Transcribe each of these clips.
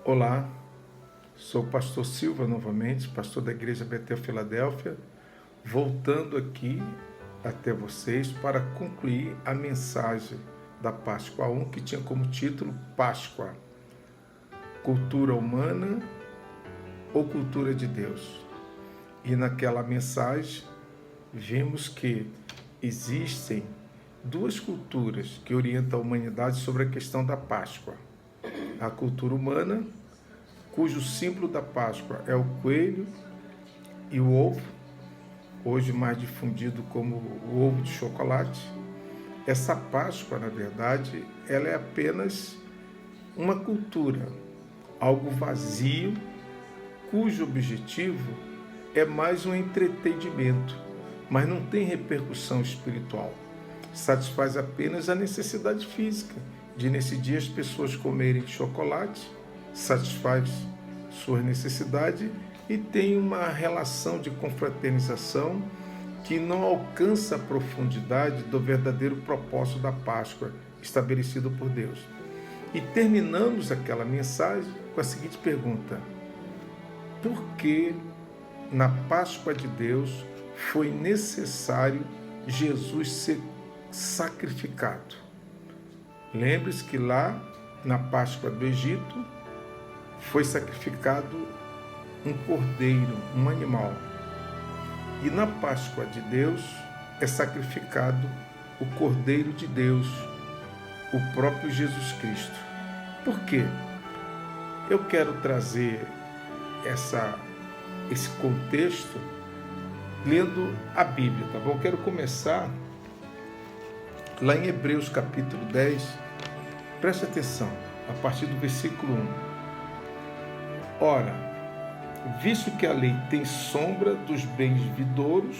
Olá, sou o pastor Silva novamente, pastor da Igreja Betel Filadélfia, voltando aqui até vocês para concluir a mensagem da Páscoa 1, que tinha como título Páscoa, cultura humana ou cultura de Deus. E naquela mensagem vimos que existem duas culturas que orientam a humanidade sobre a questão da Páscoa. A cultura humana, cujo símbolo da Páscoa é o coelho e o ovo, hoje mais difundido como o ovo de chocolate. Essa Páscoa, na verdade, ela é apenas uma cultura, algo vazio, cujo objetivo é mais um entretenimento, mas não tem repercussão espiritual. Satisfaz apenas a necessidade física de nesse dia as pessoas comerem chocolate, satisfaz sua necessidade e tem uma relação de confraternização que não alcança a profundidade do verdadeiro propósito da Páscoa estabelecido por Deus. E terminamos aquela mensagem com a seguinte pergunta: por que na Páscoa de Deus foi necessário Jesus ser sacrificado? Lembre-se que lá na Páscoa do Egito foi sacrificado um cordeiro, um animal. E na Páscoa de Deus é sacrificado o Cordeiro de Deus, o próprio Jesus Cristo. Por quê? Eu quero trazer esse contexto lendo a Bíblia, tá bom? Eu quero começar lá em Hebreus capítulo 10, preste atenção, a partir do versículo 1. Ora, visto que a lei tem sombra dos bens vindouros,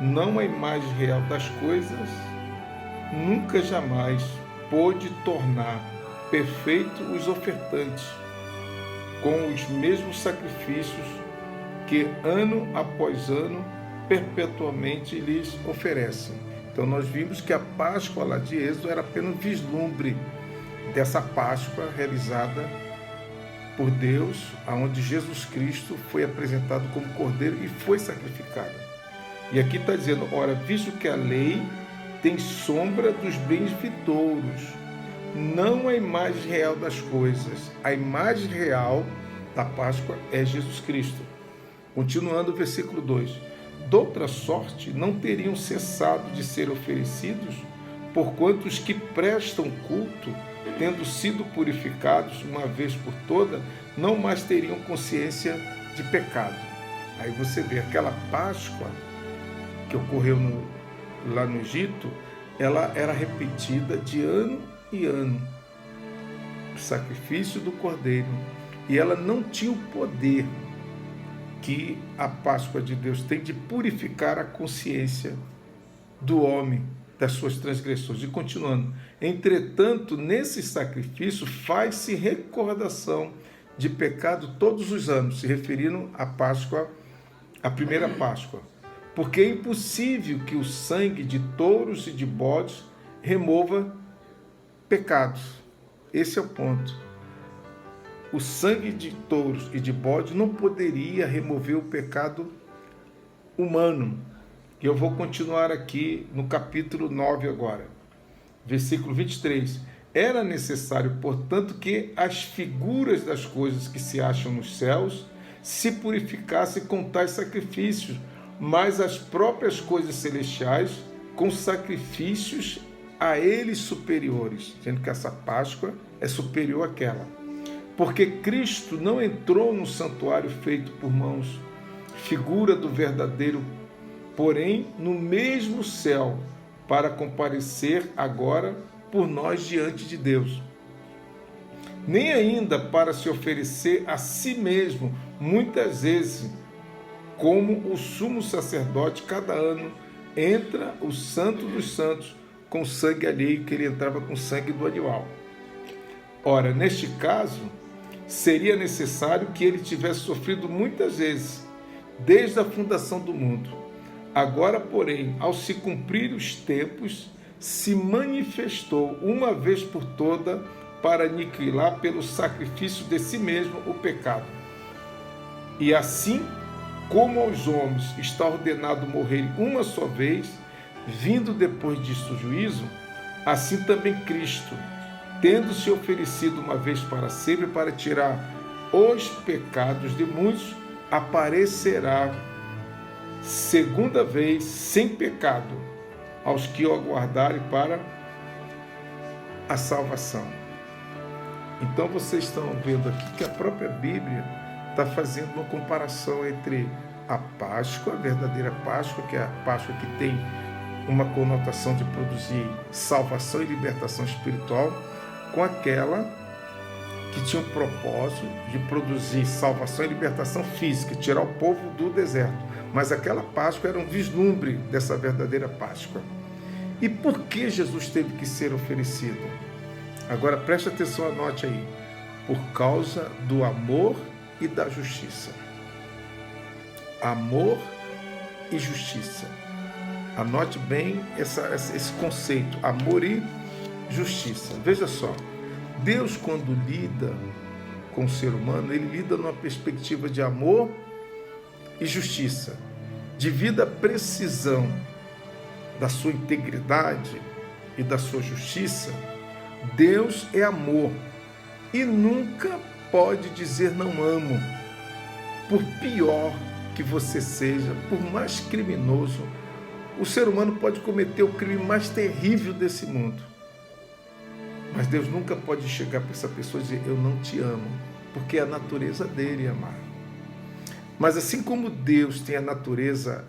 não a imagem real das coisas, nunca jamais pôde tornar perfeito os ofertantes, com os mesmos sacrifícios que ano após ano perpetuamente lhes oferecem. Então nós vimos que a Páscoa lá de Êxodo era apenas um vislumbre dessa Páscoa realizada por Deus, onde Jesus Cristo foi apresentado como cordeiro e foi sacrificado. E aqui está dizendo, ora, visto que a lei tem sombra dos bens vindouros, não a imagem real das coisas. A imagem real da Páscoa é Jesus Cristo. Continuando o versículo 2. De outra sorte, não teriam cessado de ser oferecidos, porquanto os que prestam culto, tendo sido purificados uma vez por toda, não mais teriam consciência de pecado. Aí você vê aquela Páscoa que ocorreu lá no Egito, ela era repetida de ano em ano, o sacrifício do cordeiro, e ela não tinha o poder que a Páscoa de Deus tem de purificar a consciência do homem das suas transgressões. E continuando, entretanto, nesse sacrifício faz-se recordação de pecado todos os anos, se referindo à Páscoa, à primeira Páscoa, porque é impossível que o sangue de touros e de bodes remova pecados. Esse é o ponto. O sangue de touros e de bode não poderia remover o pecado humano. E eu vou continuar aqui no capítulo 9 agora, versículo 23. Era necessário, portanto, que as figuras das coisas que se acham nos céus se purificassem com tais sacrifícios, mas as próprias coisas celestiais com sacrifícios a eles superiores, dizendo que essa Páscoa é superior àquela. Porque Cristo não entrou no santuário feito por mãos, figura do verdadeiro, porém no mesmo céu, para comparecer agora por nós diante de Deus. Nem ainda para se oferecer a si mesmo, muitas vezes, como o sumo sacerdote cada ano entra o santo dos santos com sangue alheio, que ele entrava com sangue do animal. Ora, neste caso, seria necessário que ele tivesse sofrido muitas vezes, desde a fundação do mundo. Agora, porém, ao se cumprir os tempos, se manifestou uma vez por toda para aniquilar pelo sacrifício de si mesmo o pecado. E assim como aos homens está ordenado morrer uma só vez, vindo depois disto o juízo, assim também Cristo, tendo se oferecido uma vez para sempre para tirar os pecados de muitos, aparecerá segunda vez sem pecado aos que o aguardarem para a salvação. Então vocês estão vendo aqui que a própria Bíblia está fazendo uma comparação entre a Páscoa, a verdadeira Páscoa, que é a Páscoa que tem uma conotação de produzir salvação e libertação espiritual, com aquela que tinha o propósito de produzir salvação e libertação física, tirar o povo do deserto. Mas aquela Páscoa era um vislumbre dessa verdadeira Páscoa. E por que Jesus teve que ser oferecido? Agora preste atenção, anote aí. Por causa do amor e da justiça. Amor e justiça. Anote bem esse conceito, amor e justiça. Veja só, Deus, quando lida com o ser humano, ele lida numa perspectiva de amor e justiça. Devido à precisão da sua integridade e da sua justiça, Deus é amor e nunca pode dizer não amo. Por pior que você seja, por mais criminoso, o ser humano pode cometer o crime mais terrível desse mundo. Mas Deus nunca pode chegar para essa pessoa e dizer, eu não te amo, porque é a natureza dele amar. Mas assim como Deus tem a natureza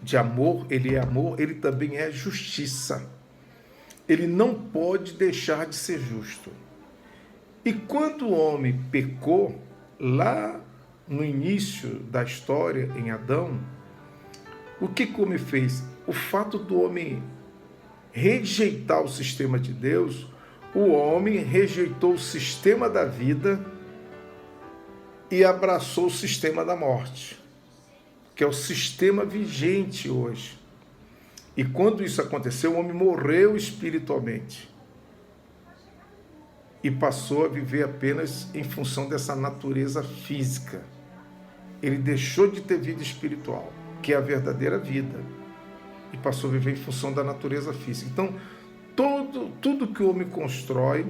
de amor, ele também é justiça. Ele não pode deixar de ser justo. E quando o homem pecou, lá no início da história, em Adão, o que o homem fez? O fato do homem rejeitar o sistema de Deus, o homem rejeitou o sistema da vida e abraçou o sistema da morte, que é o sistema vigente hoje. E quando isso aconteceu, o homem morreu espiritualmente e passou a viver apenas em função dessa natureza física. Ele deixou de ter vida espiritual, que é a verdadeira vida, e passou a viver em função da natureza física. Então, tudo que o homem constrói,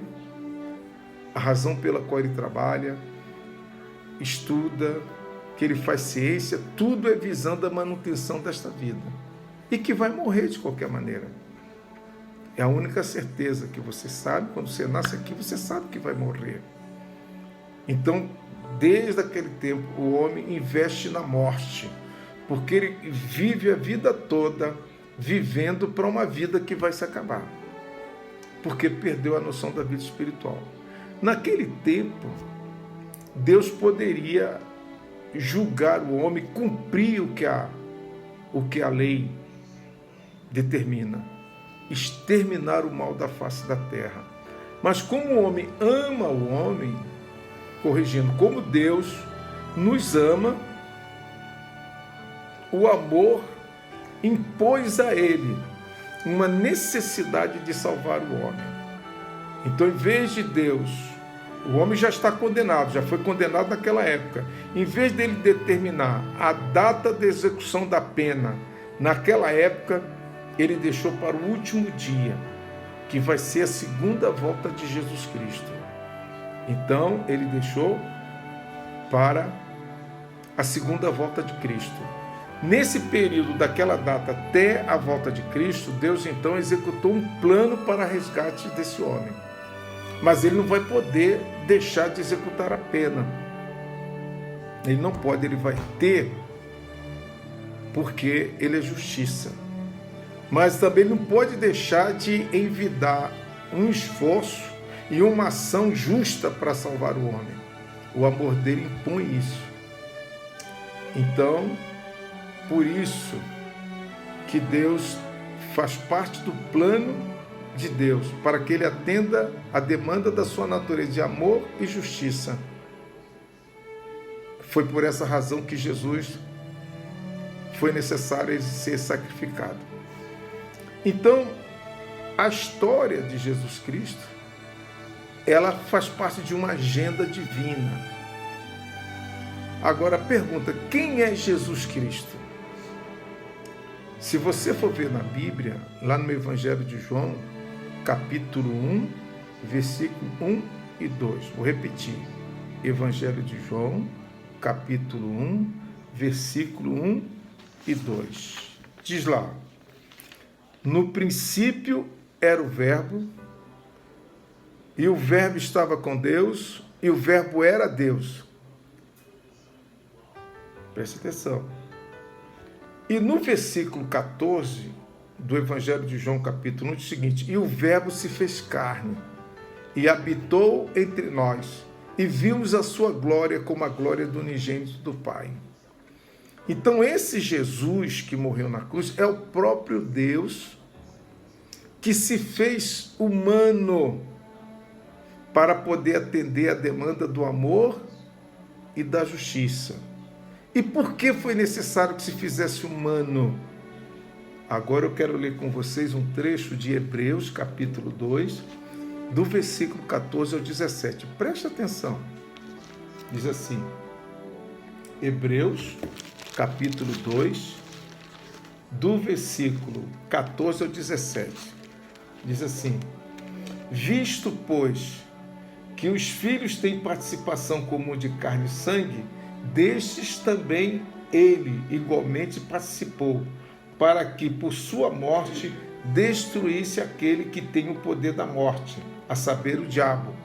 a razão pela qual ele trabalha, estuda, que ele faz ciência, tudo é visando a manutenção desta vida. E que vai morrer de qualquer maneira. É a única certeza que você sabe, quando você nasce aqui, você sabe que vai morrer. Então, desde aquele tempo, o homem investe na morte, porque ele vive a vida toda vivendo para uma vida que vai se acabar, porque perdeu a noção da vida espiritual. Naquele tempo, Deus poderia julgar o homem, cumprir o que a lei determina, exterminar o mal da face da terra. Mas como o homem ama o homem, corrigindo, como Deus nos ama, o amor impôs a ele uma necessidade de salvar o homem. Então, em vez de Deus, o homem já está condenado, já foi condenado naquela época. Em vez dele determinar a data de execução da pena naquela época, ele deixou para o último dia, que vai ser a segunda volta de Jesus Cristo. Então, ele deixou para a segunda volta de Cristo. Nesse período daquela data até a volta de Cristo, Deus então executou um plano para resgate desse homem. Mas ele não vai poder deixar de executar a pena. Ele não pode, ele vai ter, porque ele é justiça. Mas também não pode deixar de envidar um esforço e uma ação justa para salvar o homem. O amor dele impõe isso. Então, por isso que Deus faz parte do plano de Deus, para que ele atenda a demanda da sua natureza de amor e justiça. Foi por essa razão que Jesus foi necessário ser sacrificado. Então, a história de Jesus Cristo ela faz parte de uma agenda divina. Agora, pergunta, quem é Jesus Cristo? Se você for ver na Bíblia, lá no Evangelho de João, capítulo 1, versículo 1 e 2. Vou repetir. Evangelho de João, capítulo 1, versículo 1 e 2. Diz lá: no princípio era o Verbo, e o Verbo estava com Deus, e o Verbo era Deus. Preste atenção. E no versículo 14 do Evangelho de João, capítulo 1, diz o seguinte: e o Verbo se fez carne, e habitou entre nós, e vimos a sua glória como a glória do unigênito do Pai. Então esse Jesus que morreu na cruz é o próprio Deus que se fez humano para poder atender a demanda do amor e da justiça. E por que foi necessário que se fizesse humano? Agora eu quero ler com vocês um trecho de Hebreus, capítulo 2, do versículo 14 ao 17. Preste atenção. Diz assim, Hebreus, capítulo 2, do versículo 14 ao 17. Diz assim: visto, pois, que os filhos têm participação comum de carne e sangue, destes também ele igualmente participou, para que por sua morte destruísse aquele que tem o poder da morte, a saber, o diabo,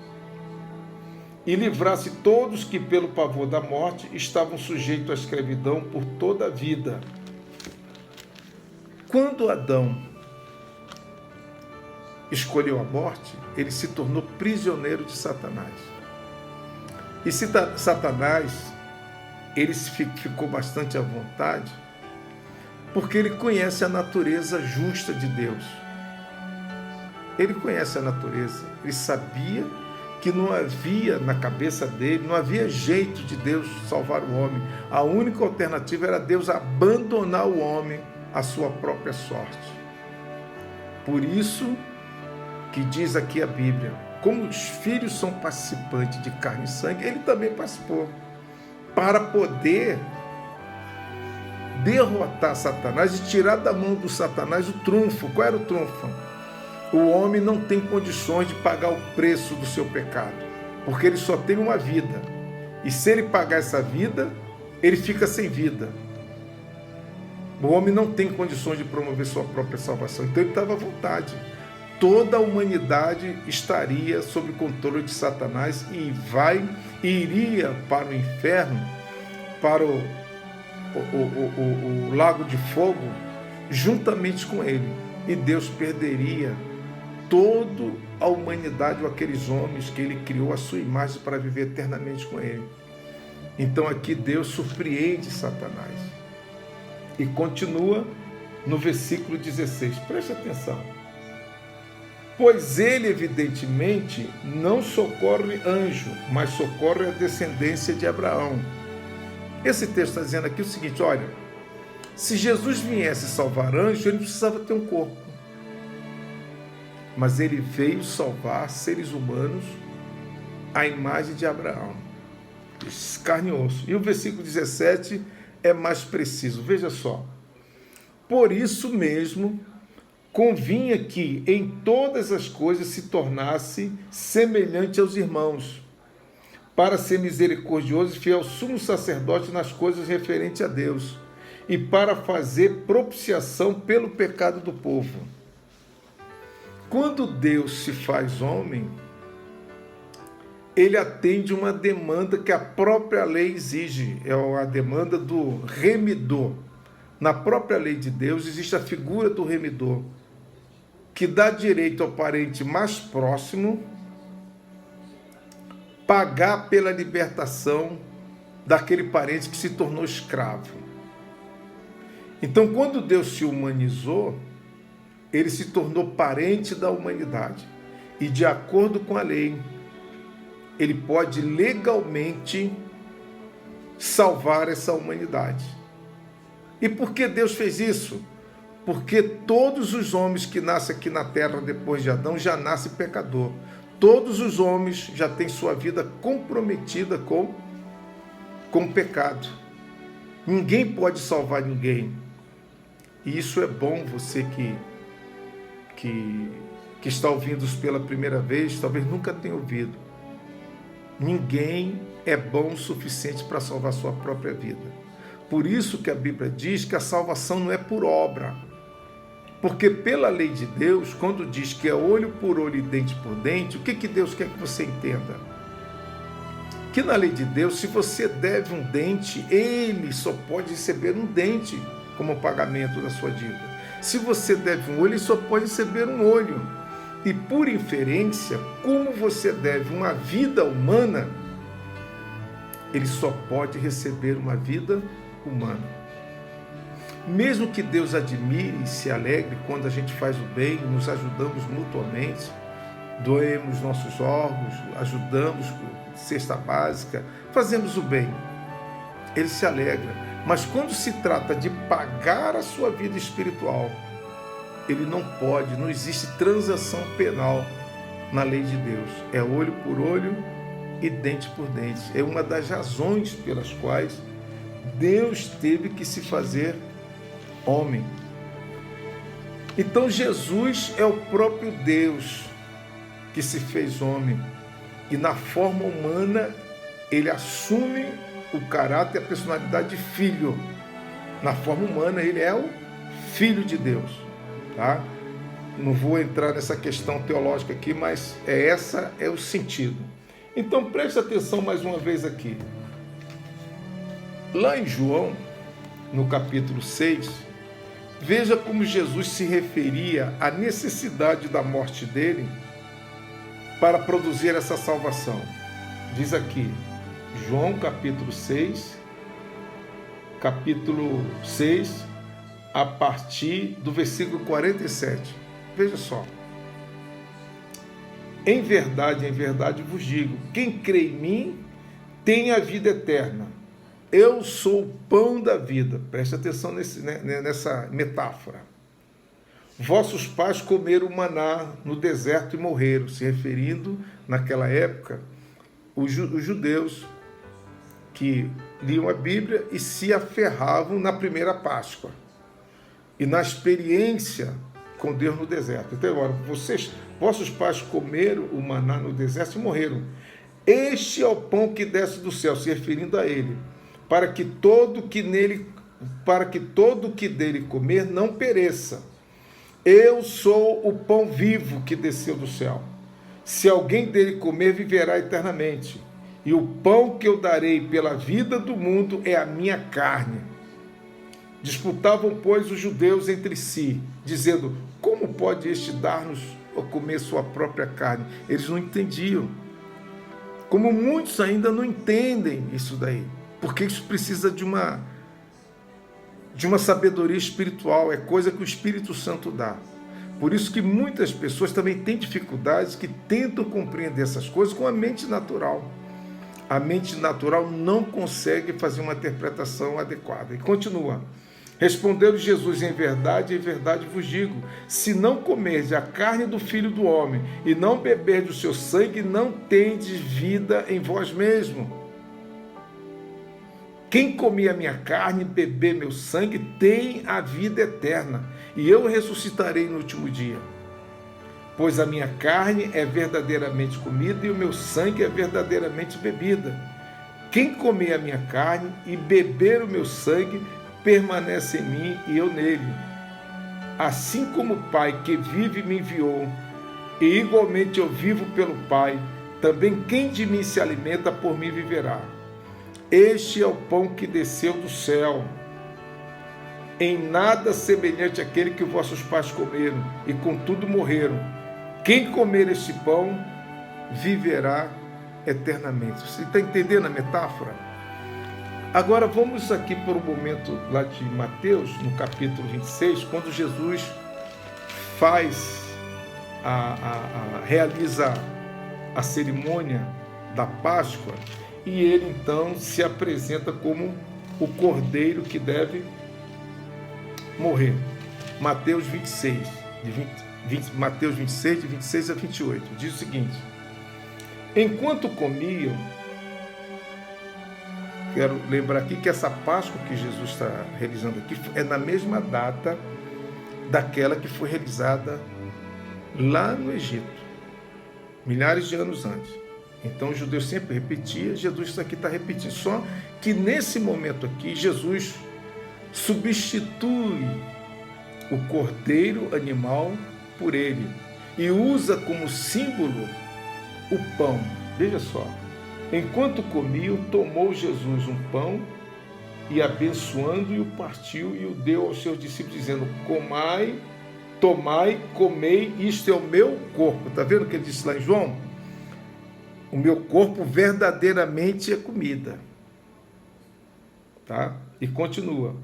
e livrasse todos que pelo pavor da morte estavam sujeitos à escravidão por toda a vida. Quando Adão escolheu a morte, ele se tornou prisioneiro de Satanás. E se Satanás, ele ficou bastante à vontade, porque ele conhece a natureza justa de Deus. Ele conhece a natureza, ele sabia que não havia na cabeça dele, não havia jeito de Deus salvar o homem. A única alternativa era Deus abandonar o homem à sua própria sorte. Por isso que diz aqui a Bíblia, como os filhos são participantes de carne e sangue, ele também participou, para poder derrotar Satanás e tirar da mão do Satanás o trunfo. Qual era o trunfo? O homem não tem condições de pagar o preço do seu pecado, porque ele só tem uma vida. E se ele pagar essa vida, ele fica sem vida. O homem não tem condições de promover sua própria salvação, então ele estava à vontade. Toda a humanidade estaria sob o controle de Satanás e iria para o inferno, para o lago de fogo, juntamente com ele. E Deus perderia toda a humanidade, ou aqueles homens que ele criou à sua imagem para viver eternamente com ele. Então aqui Deus surpreende Satanás. E continua no versículo 16. Preste atenção. Pois ele, evidentemente, não socorre anjo, mas socorre a descendência de Abraão. Esse texto está dizendo aqui o seguinte, olha, se Jesus viesse salvar anjo, ele não precisava ter um corpo. Mas ele veio salvar seres humanos à imagem de Abraão, carne e osso. E o versículo 17 é mais preciso, veja só. Por isso mesmo, convinha que em todas as coisas se tornasse semelhante aos irmãos, para ser misericordioso e fiel sumo sacerdote nas coisas referentes a Deus, e para fazer propiciação pelo pecado do povo. Quando Deus se faz homem, ele atende uma demanda que a própria lei exige, é a demanda do remidor. Na própria lei de Deus existe a figura do remidor, que dá direito ao parente mais próximo pagar pela libertação daquele parente que se tornou escravo. Então, quando Deus se humanizou, ele se tornou parente da humanidade. E, de acordo com a lei, ele pode legalmente salvar essa humanidade. E por que Deus fez isso? Porque todos os homens que nascem aqui na terra depois de Adão já nascem pecador. todos os homens já têm sua vida comprometida com o pecado. Ninguém pode salvar ninguém. E isso é bom, você que está ouvindo isso pela primeira vez, talvez nunca tenha ouvido. Ninguém é bom o suficiente para salvar sua própria vida. Por isso que a Bíblia diz que a salvação não é por obra. Porque pela lei de Deus, quando diz que é olho por olho e dente por dente, o que Deus quer que você entenda? Que na lei de Deus, se você deve um dente, ele só pode receber um dente como pagamento da sua dívida. Se você deve um olho, ele só pode receber um olho. E por inferência, como você deve uma vida humana, ele só pode receber uma vida humana. Mesmo que Deus admire e se alegre quando a gente faz o bem, nos ajudamos mutuamente, doemos nossos órgãos, ajudamos com cesta básica, fazemos o bem. Ele se alegra. Mas quando se trata de pagar a sua vida espiritual, ele não pode, não existe transação penal na lei de Deus. É olho por olho e dente por dente. É uma das razões pelas quais Deus teve que se fazer homem. Então Jesus é o próprio Deus que se fez homem. E na forma humana, ele assume o caráter e a personalidade de filho. Na forma humana, ele é o Filho de Deus. Tá? Não vou entrar nessa questão teológica aqui, mas essa é o sentido. Então preste atenção mais uma vez aqui. Lá em João, no capítulo 6, veja como Jesus se referia à necessidade da morte dele para produzir essa salvação. Diz aqui, João capítulo 6, a partir do versículo 47. Veja só. Em verdade vos digo, quem crê em mim tem a vida eterna. Eu sou o pão da vida. Preste atenção nessa metáfora. Vossos pais comeram maná no deserto e morreram, se referindo, naquela época, os judeus que liam a Bíblia e se aferravam na primeira Páscoa e na experiência com Deus no deserto. Então, agora, vossos pais comeram o maná no deserto e morreram. Este é o pão que desce do céu, se referindo a ele, para que todo que dele comer não pereça. Eu sou o pão vivo que desceu do céu. Se alguém dele comer, viverá eternamente. E o pão que eu darei pela vida do mundo é a minha carne. Disputavam, pois, os judeus entre si, dizendo, como pode este dar-nos a comer sua própria carne? Eles não entendiam. Como muitos ainda não entendem isso daí. Porque isso precisa de uma sabedoria espiritual, é coisa que o Espírito Santo dá. Por isso que muitas pessoas também têm dificuldades que tentam compreender essas coisas com a mente natural. A mente natural não consegue fazer uma interpretação adequada. E continua. Respondeu Jesus, em verdade vos digo, se não comerdes a carne do Filho do Homem e não beberdes o seu sangue, não tendes vida em vós mesmo. Quem comer a minha carne e beber meu sangue tem a vida eterna, e eu ressuscitarei no último dia. Pois a minha carne é verdadeiramente comida e o meu sangue é verdadeiramente bebida. Quem comer a minha carne e beber o meu sangue permanece em mim e eu nele. Assim como o Pai que vive me enviou, e igualmente eu vivo pelo Pai, também quem de mim se alimenta por mim viverá. Este é o pão que desceu do céu, em nada semelhante àquele que vossos pais comeram, e contudo morreram. Quem comer este pão, viverá eternamente. Você está entendendo a metáfora? Agora vamos aqui por um momento lá de Mateus, no capítulo 26, quando Jesus realiza a cerimônia da Páscoa, e ele então se apresenta como o cordeiro que deve morrer. Mateus 26, de 26 a 28, diz o seguinte: Enquanto comiam, quero lembrar aqui que essa Páscoa que Jesus está realizando aqui é na mesma data daquela que foi realizada lá no Egito, milhares de anos antes. Então os judeus sempre repetiam, Jesus aqui está repetindo, só que nesse momento aqui Jesus substitui o cordeiro animal por ele e usa como símbolo o pão. Veja só, enquanto comiam, tomou Jesus um pão e abençoando-o, partiu e o deu aos seus discípulos, dizendo: comai, tomai, comei, isto é o meu corpo. Está vendo o que ele disse lá em João? O meu corpo verdadeiramente é comida. Tá? E continua.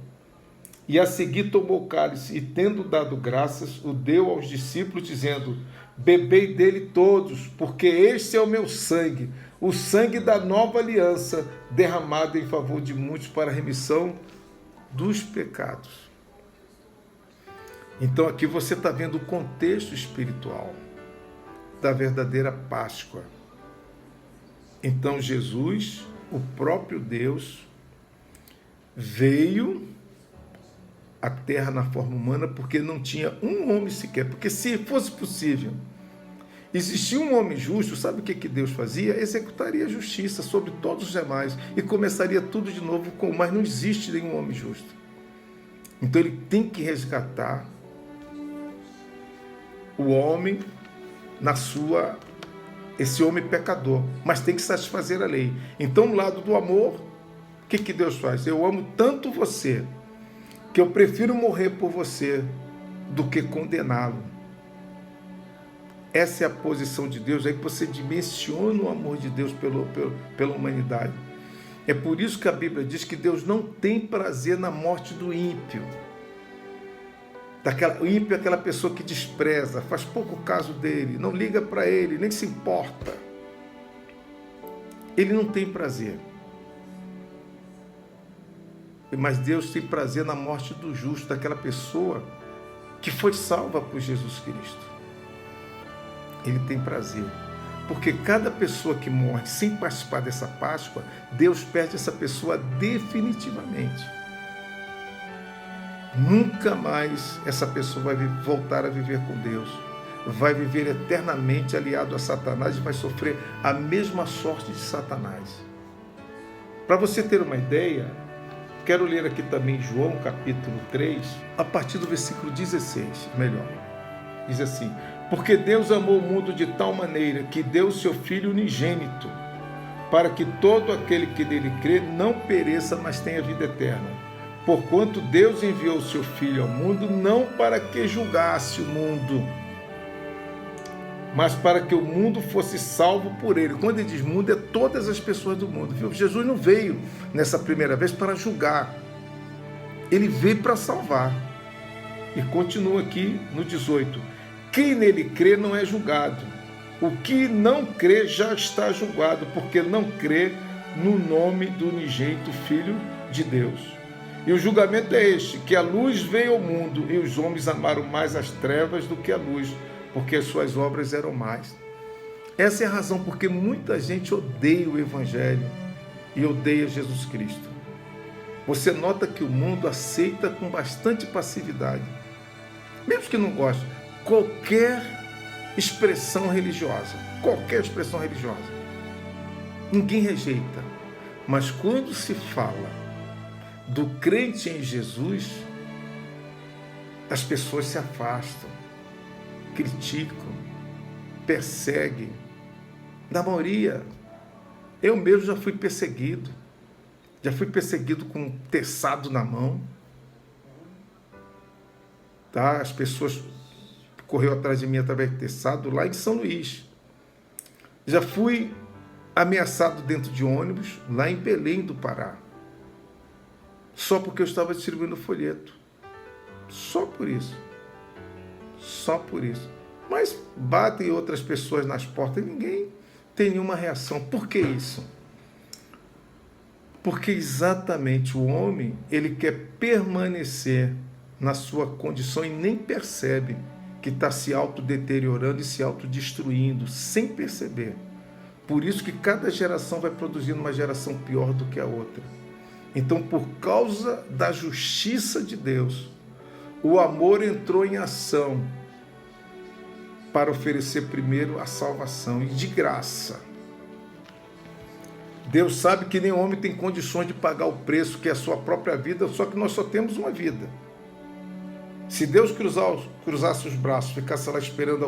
E a seguir tomou o cálice e, tendo dado graças, o deu aos discípulos, dizendo: bebei dele todos, porque este é o meu sangue, o sangue da nova aliança, derramado em favor de muitos para a remissão dos pecados. Então aqui você está vendo o contexto espiritual da verdadeira Páscoa. Então Jesus, o próprio Deus, veio à terra na forma humana porque não tinha um homem sequer. Porque se fosse possível existir um homem justo, sabe o que Deus fazia? Executaria a justiça sobre todos os demais e começaria tudo de novo, mas não existe nenhum homem justo. Então ele tem que resgatar o homem esse homem pecador, mas tem que satisfazer a lei. Então, no lado do amor, o que Deus faz? Eu amo tanto você que eu prefiro morrer por você do que condená-lo. Essa é a posição de Deus, aí que você dimensiona o amor de Deus pela humanidade. É por isso que a Bíblia diz que Deus não tem prazer na morte do ímpio. O ímpio é aquela pessoa que despreza, faz pouco caso dele, não liga para ele, nem se importa. Ele não tem prazer. Mas Deus tem prazer na morte do justo, daquela pessoa que foi salva por Jesus Cristo. Ele tem prazer. Porque cada pessoa que morre sem participar dessa Páscoa, Deus perde essa pessoa definitivamente. Nunca mais essa pessoa vai voltar a viver com Deus. Vai viver eternamente aliado a Satanás e vai sofrer a mesma sorte de Satanás. Para você ter uma ideia, quero ler aqui também João capítulo 3, a partir do versículo 16, melhor. Diz assim: porque Deus amou o mundo de tal maneira que deu o seu Filho unigênito, para que todo aquele que nele crê não pereça, mas tenha vida eterna. Porquanto Deus enviou o seu Filho ao mundo, não para que julgasse o mundo, mas para que o mundo fosse salvo por ele. Quando ele diz mundo, é todas as pessoas do mundo. Viu? Jesus não veio nessa primeira vez para julgar. Ele veio para salvar. E continua aqui no 18. Quem nele crê não é julgado. O que não crê já está julgado, porque não crê no nome do unigênito Filho de Deus. E o julgamento é este, que a luz veio ao mundo e os homens amaram mais as trevas do que a luz, porque as suas obras eram más. Essa é a razão porque muita gente odeia o Evangelho e odeia Jesus Cristo. Você nota que o mundo aceita com bastante passividade, mesmo que não goste, qualquer expressão religiosa. Ninguém rejeita. Mas quando se fala do crente em Jesus, as pessoas se afastam, criticam, perseguem. Na maioria, eu mesmo já fui perseguido com um teçado na mão. Tá? As pessoas correu atrás de mim através de teçado lá em São Luís. Já fui ameaçado dentro de ônibus lá em Belém do Pará. Só porque eu estava distribuindo folheto. Só por isso. Mas batem outras pessoas nas portas e ninguém tem nenhuma reação. Por que isso? Porque exatamente o homem, ele quer permanecer na sua condição e nem percebe que está se autodeteriorando e se autodestruindo, sem perceber. Por isso que cada geração vai produzindo uma geração pior do que a outra. Então, por causa da justiça de Deus, o amor entrou em ação para oferecer primeiro a salvação e de graça. Deus sabe que nenhum homem tem condições de pagar o preço que é a sua própria vida, só que nós só temos uma vida. Se Deus cruzasse os braços, ficasse lá esperando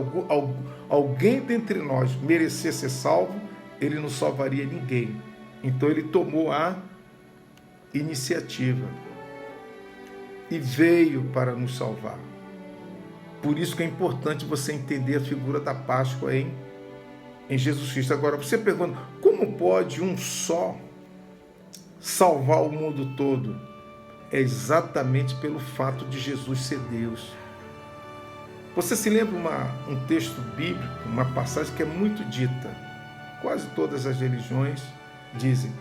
alguém dentre nós merecer ser salvo, Ele não salvaria ninguém. Então Ele tomou a iniciativa e veio para nos salvar. Por isso que é importante você entender a figura da Páscoa em Jesus Cristo. Agora, você pergunta, como pode um só salvar o mundo todo? É exatamente pelo fato de Jesus ser Deus. Você se lembra um texto bíblico, uma passagem que é muito dita? Quase todas as religiões dizem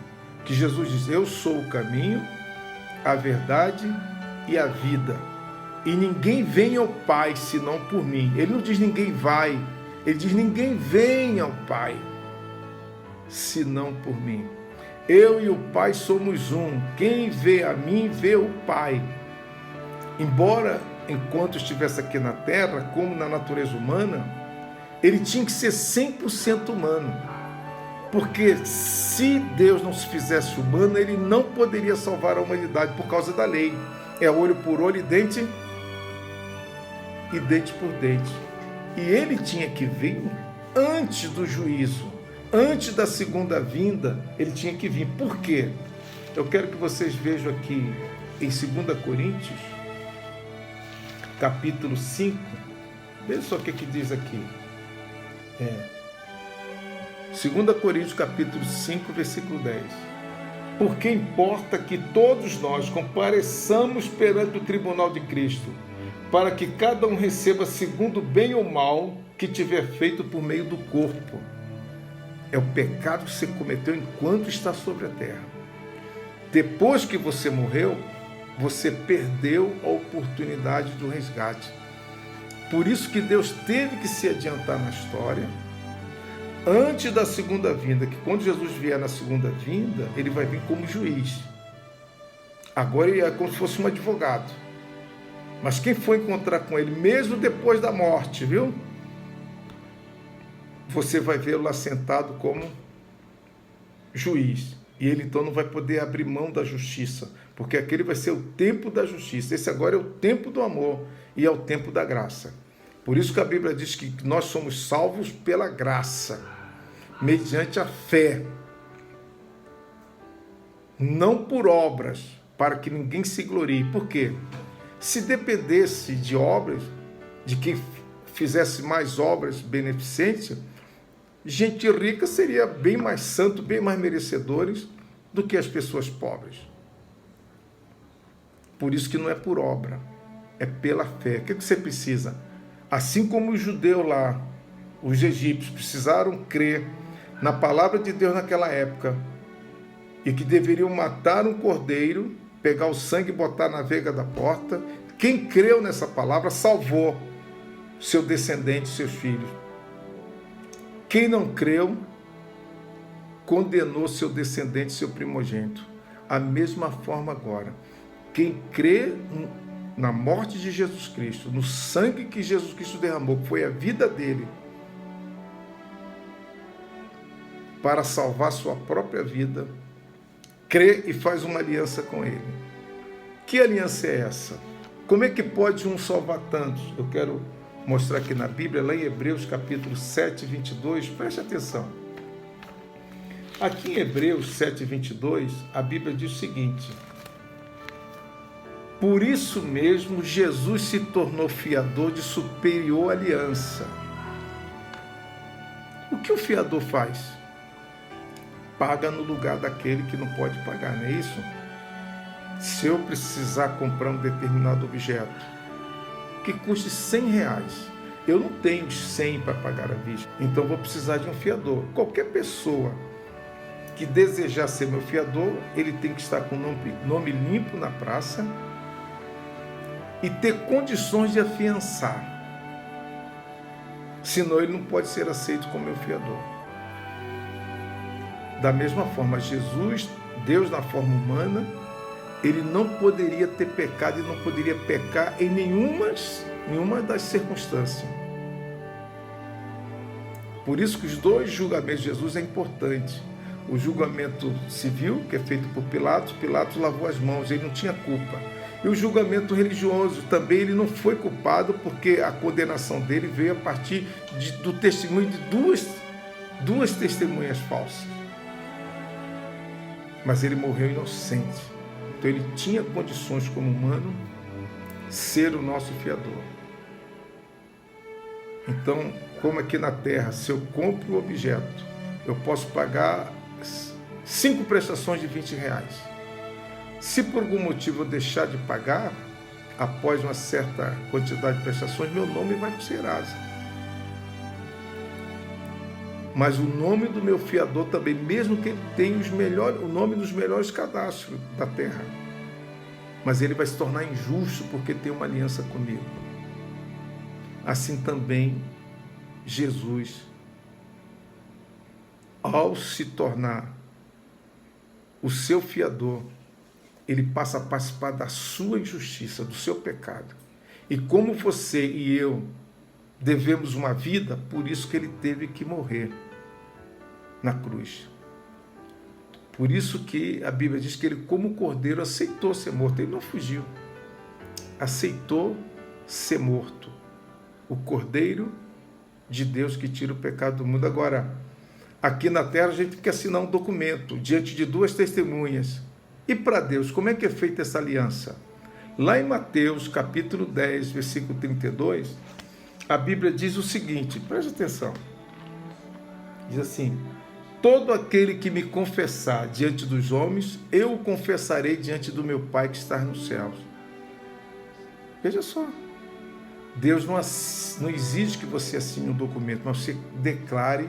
que Jesus diz: eu sou o caminho, a verdade e a vida. E ninguém vem ao Pai senão por mim. Ele não diz ninguém vai, ele diz ninguém vem ao Pai senão por mim. Eu e o Pai somos um. Quem vê a mim, vê o Pai. Embora, enquanto estivesse aqui na Terra, como na natureza humana, ele tinha que ser 100% humano. Porque se Deus não se fizesse humano, ele não poderia salvar a humanidade por causa da lei. É olho por olho e dente por dente. E ele tinha que vir antes do juízo. Antes da segunda vinda, ele tinha que vir. Por quê? Eu quero que vocês vejam aqui em 2 Coríntios, capítulo 5. Veja só o que diz aqui. 2 Coríntios, capítulo 5, versículo 10. Porque importa que todos nós compareçamos perante o tribunal de Cristo, para que cada um receba segundo o bem ou mal que tiver feito por meio do corpo. É o pecado que você cometeu enquanto está sobre a terra. Depois que você morreu, você perdeu a oportunidade do resgate. Por isso que Deus teve que se adiantar na história, antes da segunda vinda, que quando Jesus vier na segunda vinda, ele vai vir como juiz. Agora ele é como se fosse um advogado. Mas quem for encontrar com ele, mesmo depois da morte, viu? Você vai vê-lo lá sentado como juiz. E ele então não vai poder abrir mão da justiça, porque aquele vai ser o tempo da justiça. Esse agora é o tempo do amor e é o tempo da graça. Por isso que a Bíblia diz que nós somos salvos pela graça, mediante a fé, não por obras, para que ninguém se glorie. Por quê? Se dependesse de obras, de quem fizesse mais obras beneficentes, gente rica seria bem mais santo, bem mais merecedores do que as pessoas pobres. Por isso que não é por obra, é pela fé. O que você precisa? Assim como os judeus lá, os egípcios, precisaram crer na palavra de Deus naquela época, e que deveriam matar um cordeiro, pegar o sangue e botar na veiga da porta. Quem creu nessa palavra salvou seu descendente, seus filhos. Quem não creu, condenou seu descendente, seu primogênito. A mesma forma agora. Quem crê na morte de Jesus Cristo, no sangue que Jesus Cristo derramou, que foi a vida dele, para salvar sua própria vida, crê e faz uma aliança com ele. Que aliança é essa? Como é que pode um salvar tantos? Eu quero mostrar aqui na Bíblia, lá em Hebreus capítulo 7, 22, preste atenção. Aqui em Hebreus 7, 22, a Bíblia diz o seguinte: por isso mesmo Jesus se tornou fiador de superior aliança. O que o fiador faz? Paga no lugar daquele que não pode pagar, não é isso? Se eu precisar comprar um determinado objeto que custe R$100, eu não tenho 100 para pagar à vista, então vou precisar de um fiador. Qualquer pessoa que desejar ser meu fiador, ele tem que estar com o nome limpo na praça e ter condições de afiançar. Senão ele não pode ser aceito como meu fiador. Da mesma forma, Jesus, Deus na forma humana, ele não poderia ter pecado e não poderia pecar em nenhuma das circunstâncias. Por isso que os dois julgamentos de Jesus é importante. O julgamento civil, que é feito por Pilatos, Pilatos lavou as mãos, ele não tinha culpa. E o julgamento religioso também, ele não foi culpado, porque a condenação dele veio a partir do testemunho de duas testemunhas falsas. Mas ele morreu inocente. Então ele tinha condições como humano ser o nosso fiador. Então, como aqui na terra, se eu compro um objeto, eu posso pagar 5 prestações de R$20. Se por algum motivo eu deixar de pagar, após uma certa quantidade de prestações, meu nome vai para o Serasa. Mas o nome do meu fiador também, mesmo que ele tenha o nome dos melhores cadastros da terra, mas ele vai se tornar injusto porque tem uma aliança comigo. Assim também, Jesus, ao se tornar o seu fiador, ele passa a participar da sua injustiça, do seu pecado. E como você e eu devemos uma vida, por isso que ele teve que morrer na cruz. Por isso que a Bíblia diz que ele, como cordeiro, aceitou ser morto. Ele não fugiu. Aceitou ser morto. O Cordeiro de Deus que tira o pecado do mundo. Agora, aqui na terra a gente tem que assinar um documento diante de 2 testemunhas. E para Deus, como é que é feita essa aliança? Lá em Mateus, capítulo 10, versículo 32, a Bíblia diz o seguinte, preste atenção. Diz assim: todo aquele que me confessar diante dos homens, eu o confessarei diante do meu Pai que está nos céus. Veja só. Deus não exige que você assine um documento, mas você declare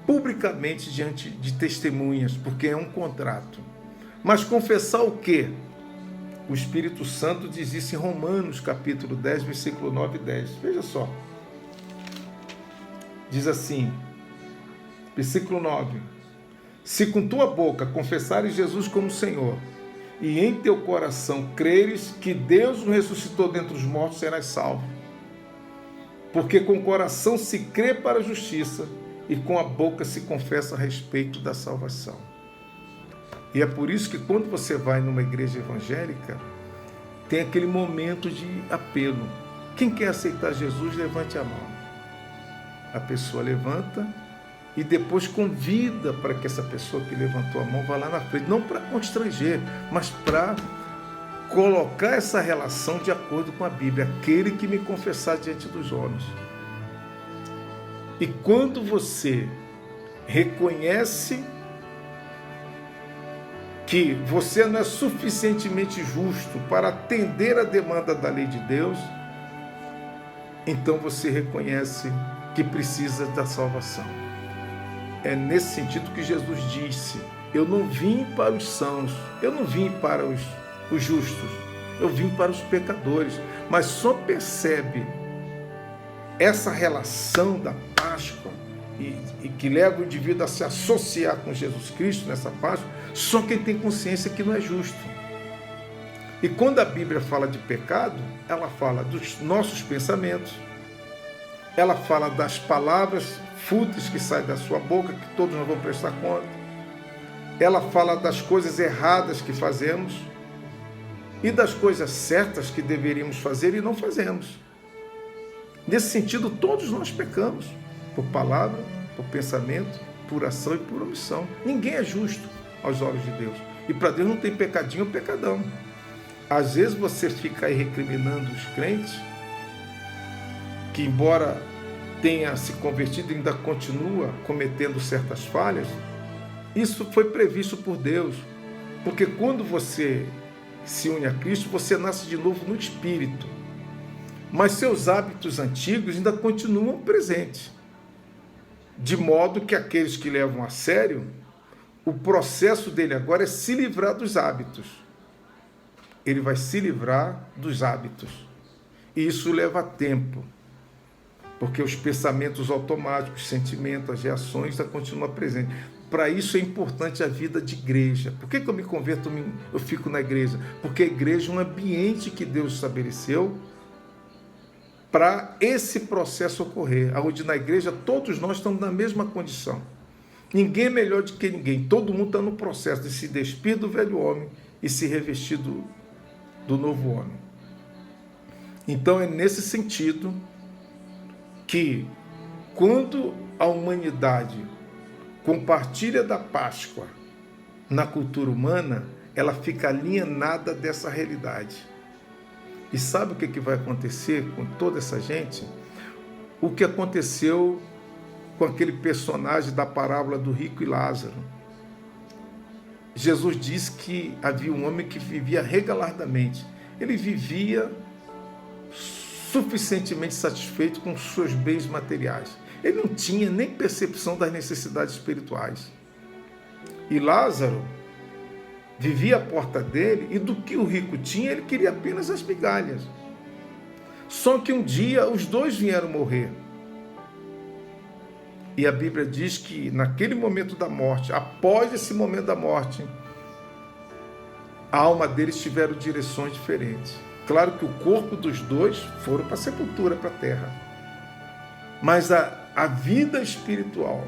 publicamente diante de testemunhas, porque é um contrato. Mas confessar o quê? O Espírito Santo diz isso em Romanos, capítulo 10, versículo 9 e 10. Veja só. Diz assim, versículo 9. Se com tua boca confessares Jesus como Senhor, e em teu coração creres que Deus o ressuscitou dentre os mortos, serás salvo. Porque com o coração se crê para a justiça e com a boca se confessa a respeito da salvação. E é por isso que quando você vai numa igreja evangélica, tem aquele momento de apelo. Quem quer aceitar Jesus, levante a mão. A pessoa levanta e depois convida para que essa pessoa que levantou a mão vá lá na frente. Não para constranger, mas para colocar essa relação de acordo com a Bíblia. Aquele que me confessar diante dos homens. E quando você reconhece que você não é suficientemente justo para atender a demanda da lei de Deus, então você reconhece que precisa da salvação. É nesse sentido que Jesus disse: eu não vim para os sãos, eu não vim para os justos, eu vim para os pecadores. Mas só percebe essa relação da Páscoa e que leva o indivíduo a se associar com Jesus Cristo nessa Páscoa, só quem tem consciência que não é justo. E quando a Bíblia fala de pecado, ela fala dos nossos pensamentos, ela fala das palavras fúteis que saem da sua boca, que todos nós vamos prestar conta, ela fala das coisas erradas que fazemos e das coisas certas que deveríamos fazer e não fazemos. Nesse sentido, todos nós pecamos, por palavra, por pensamento, por ação e por omissão. Ninguém é justo aos olhos de Deus. E para Deus não tem pecadinho ou pecadão. Às vezes você fica aí recriminando os crentes, que embora tenha se convertido, ainda continua cometendo certas falhas. Isso foi previsto por Deus. Porque quando você se une a Cristo, você nasce de novo no Espírito. Mas seus hábitos antigos ainda continuam presentes. De modo que aqueles que levam a sério, o processo dele agora é se livrar dos hábitos. Ele vai se livrar dos hábitos. E isso leva tempo. Porque os pensamentos automáticos, os sentimentos, as reações ainda continuam presentes. para isso é importante a vida de igreja. Por que eu me converto, eu fico na igreja? Porque a igreja é um ambiente que Deus estabeleceu para esse processo ocorrer, onde na igreja todos nós estamos na mesma condição. Ninguém é melhor do que ninguém, todo mundo está no processo de se despir do velho homem e se revestir do novo homem. Então é nesse sentido que, quando a humanidade compartilha da Páscoa na cultura humana, ela fica alienada dessa realidade. E sabe o que vai acontecer com toda essa gente? O que aconteceu com aquele personagem da parábola do rico e Lázaro. Jesus disse que havia um homem que vivia regaladamente. Ele vivia suficientemente satisfeito com seus bens materiais. Ele não tinha nem percepção das necessidades espirituais. E Lázaro vivia à porta dele, e do que o rico tinha, ele queria apenas as migalhas. Só que um dia os dois vieram morrer. E a Bíblia diz que naquele momento da morte, após esse momento da morte, a alma deles tiveram direções diferentes. Claro que o corpo dos dois foram para a sepultura, para a terra. Mas a vida espiritual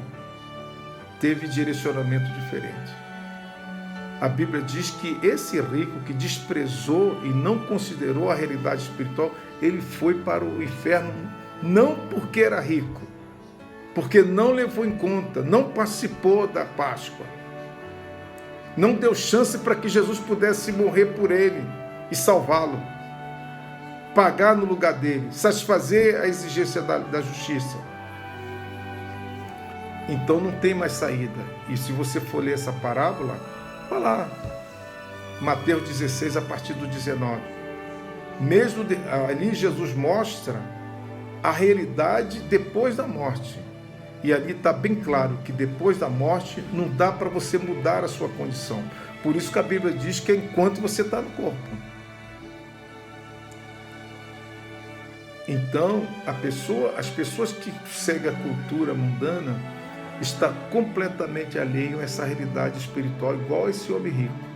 teve direcionamento diferente. A Bíblia diz que esse rico que desprezou e não considerou a realidade espiritual, ele foi para o inferno não porque era rico, porque não levou em conta, não participou da Páscoa, não deu chance para que Jesus pudesse morrer por ele e salvá-lo, pagar no lugar dele, satisfazer a exigência da justiça. Então não tem mais saída. E se você for ler essa parábola, vai lá, Mateus 16, a partir do 19. Mesmo ali Jesus mostra a realidade depois da morte. E ali está bem claro que depois da morte não dá para você mudar a sua condição. Por isso que a Bíblia diz que é enquanto você está no corpo. Então, as pessoas que seguem a cultura mundana está completamente alheio a essa realidade espiritual, igual esse homem rico.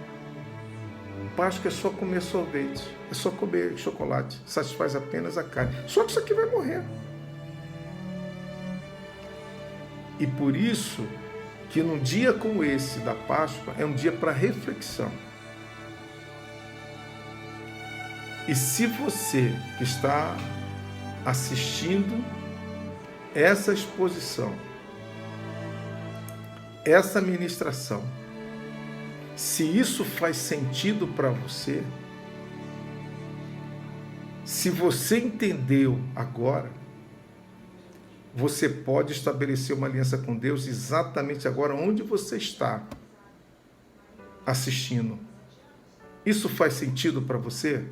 Páscoa é só comer sorvete, é só comer chocolate, satisfaz apenas a carne. Só que isso aqui vai morrer. E por isso que num dia como esse da Páscoa é um dia para reflexão. E se você que está assistindo essa exposição, essa ministração, se isso faz sentido para você, se você entendeu agora, você pode estabelecer uma aliança com Deus exatamente agora onde você está assistindo. Isso faz sentido para você?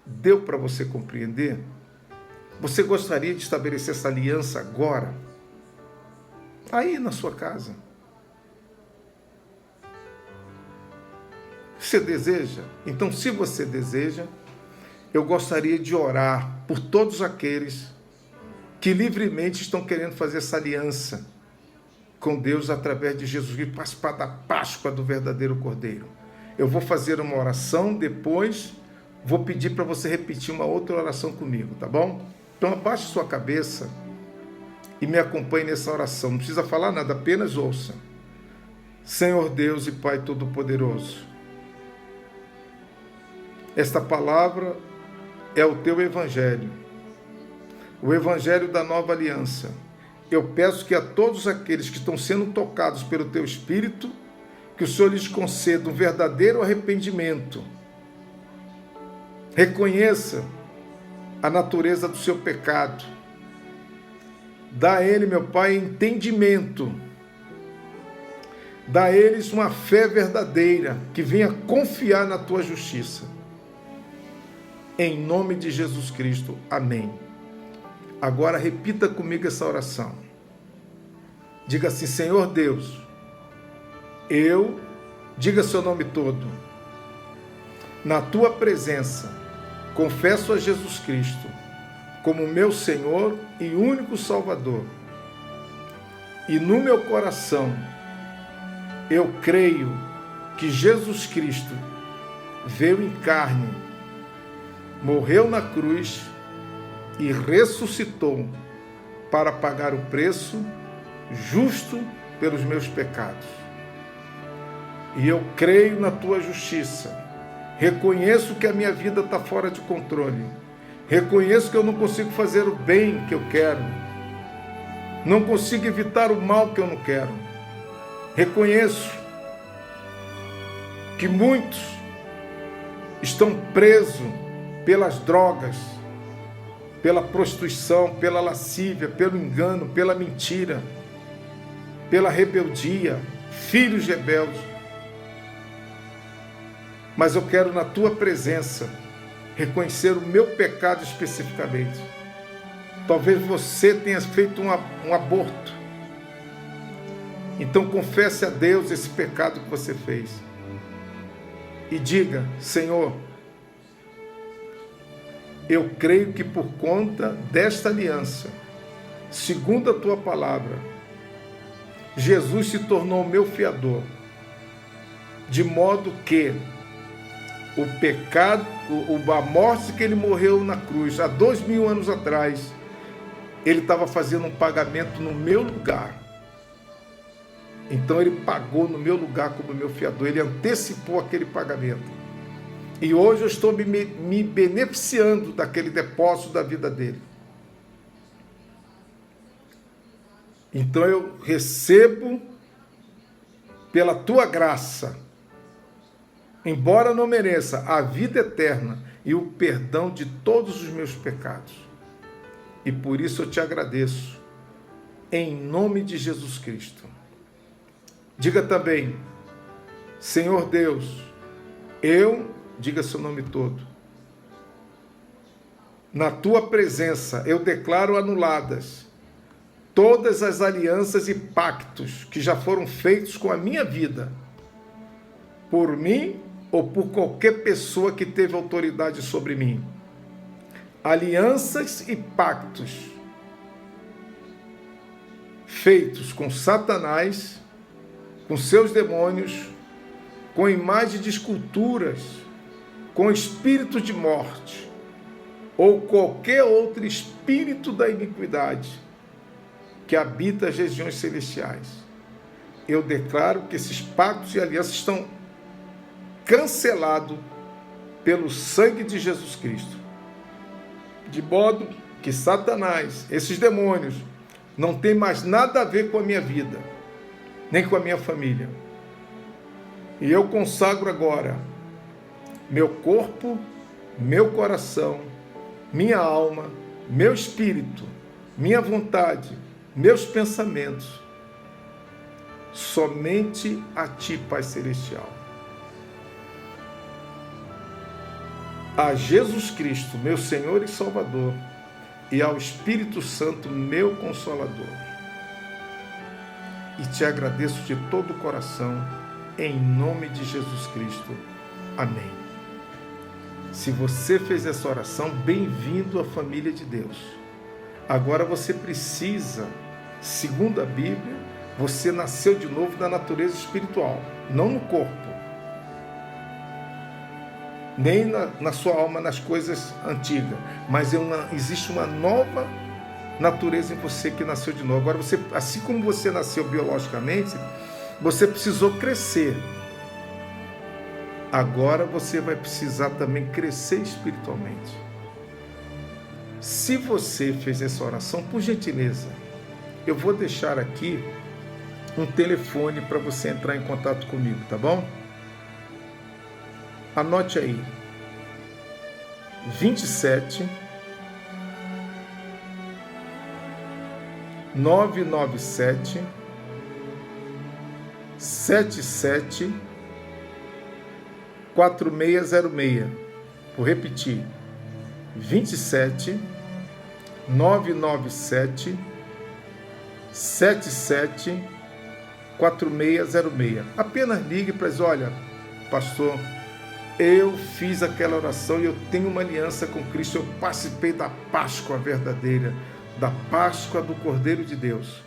Deu para você compreender? Você gostaria de estabelecer essa aliança agora? Aí na sua casa. Você deseja? Então, se você deseja, eu gostaria de orar por todos aqueles que livremente estão querendo fazer essa aliança com Deus através de Jesus Cristo, participar da Páscoa do verdadeiro Cordeiro. Eu vou fazer uma oração, depois vou pedir para você repetir uma outra oração comigo, tá bom? Então abaixe sua cabeça e me acompanhe nessa oração. Não precisa falar nada, apenas ouça. Senhor Deus e Pai Todo-Poderoso, esta palavra é o Teu Evangelho, o Evangelho da Nova Aliança. Eu peço que a todos aqueles que estão sendo tocados pelo Teu Espírito, que o Senhor lhes conceda um verdadeiro arrependimento. Reconheça a natureza do seu pecado. Dá a ele, meu Pai, entendimento. Dá a eles uma fé verdadeira, que venha confiar na Tua justiça. Em nome de Jesus Cristo. Amém. Agora repita comigo essa oração. Diga assim: Senhor Deus, diga seu nome todo, na Tua presença, confesso a Jesus Cristo como meu Senhor e único Salvador. E no meu coração Eu creio que Jesus Cristo veio em carne, morreu na cruz e ressuscitou para pagar o preço justo pelos meus pecados. E eu creio na tua justiça. Reconheço que a minha vida está fora de controle. Reconheço que eu não consigo fazer o bem que eu quero. Não consigo evitar o mal que eu não quero. Reconheço que muitos estão presos pelas drogas, pela prostituição, pela lascívia, pelo engano, pela mentira, pela rebeldia, filhos rebeldes. Mas eu quero, na tua presença, reconhecer o meu pecado especificamente. Talvez você tenha feito um aborto. Então confesse a Deus esse pecado que você fez. E diga: Senhor, eu creio que por conta desta aliança, segundo a tua palavra, Jesus se tornou meu fiador, de modo que o pecado, a morte que ele morreu na cruz há 2000 anos atrás, ele estava fazendo um pagamento no meu lugar. Então ele pagou no meu lugar como meu fiador, ele antecipou aquele pagamento. E hoje eu estou me beneficiando daquele depósito da vida dele. Então eu recebo pela tua graça, embora não mereça, a vida eterna e o perdão de todos os meus pecados. E por isso eu te agradeço, em nome de Jesus Cristo. Diga também: Senhor Deus, diga seu nome todo, na tua presença eu declaro anuladas todas as alianças e pactos que já foram feitos com a minha vida, por mim ou por qualquer pessoa que teve autoridade sobre mim. Alianças e pactos feitos com Satanás, com seus demônios, com imagem de esculturas, com espírito de morte, ou qualquer outro espírito da iniquidade que habita as regiões celestiais. Eu declaro que esses pactos e alianças estão cancelados pelo sangue de Jesus Cristo, de modo que Satanás, esses demônios, não tem mais nada a ver com a minha vida, nem com a minha família. E eu consagro agora meu corpo, meu coração, minha alma, meu espírito, minha vontade, meus pensamentos, somente a ti, Pai Celestial. A Jesus Cristo, meu Senhor e Salvador, e ao Espírito Santo, meu Consolador. E te agradeço de todo o coração, em nome de Jesus Cristo. Amém. Se você fez essa oração, bem-vindo à família de Deus. Agora você precisa, segundo a Bíblia, você nasceu de novo da natureza espiritual, não no corpo, nem na sua alma, nas coisas antigas, mas existe uma nova natureza em você que nasceu de novo. Agora você, assim como você nasceu biologicamente, você precisou crescer. Agora você vai precisar também crescer espiritualmente. Se você fez essa oração, por gentileza, eu vou deixar aqui um telefone para você entrar em contato comigo, tá bom? Anote aí: 27 997 77 4606. Vou repetir: 27 997 77 4606. Apenas ligue para dizer: olha, pastor, eu fiz aquela oração e eu tenho uma aliança com Cristo, eu participei da Páscoa verdadeira, da Páscoa do Cordeiro de Deus,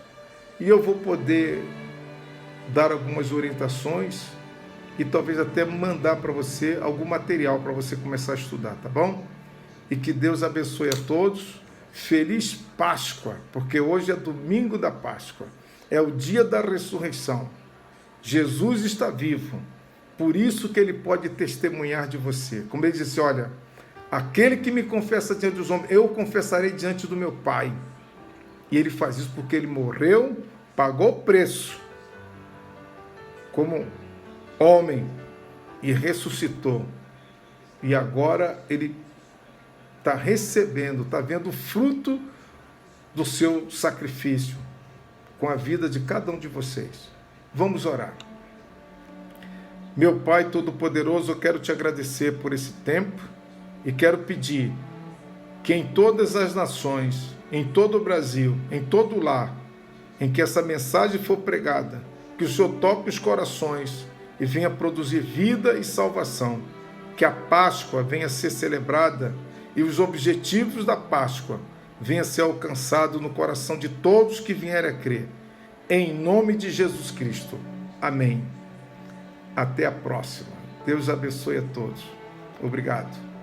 e eu vou poder dar algumas orientações e talvez até mandar para você algum material para você começar a estudar, tá bom? E que Deus abençoe a todos. Feliz Páscoa, porque hoje é domingo da Páscoa, é o dia da ressurreição. Jesus está vivo, por isso que ele pode testemunhar de você. Como ele disse, olha, aquele que me confessa diante dos homens, eu confessarei diante do meu Pai. E ele faz isso porque ele morreu, pagou o preço como homem e ressuscitou. E agora ele está recebendo, está vendo o fruto do seu sacrifício com a vida de cada um de vocês. Vamos orar. Meu Pai Todo-Poderoso, eu quero te agradecer por esse tempo e quero pedir que em todas as nações, em todo o Brasil, em todo o lar, em que essa mensagem for pregada, que o Senhor toque os corações e venha produzir vida e salvação, que a Páscoa venha ser celebrada e os objetivos da Páscoa venham ser alcançados no coração de todos que vierem a crer. Em nome de Jesus Cristo. Amém. Até a próxima. Deus abençoe a todos. Obrigado.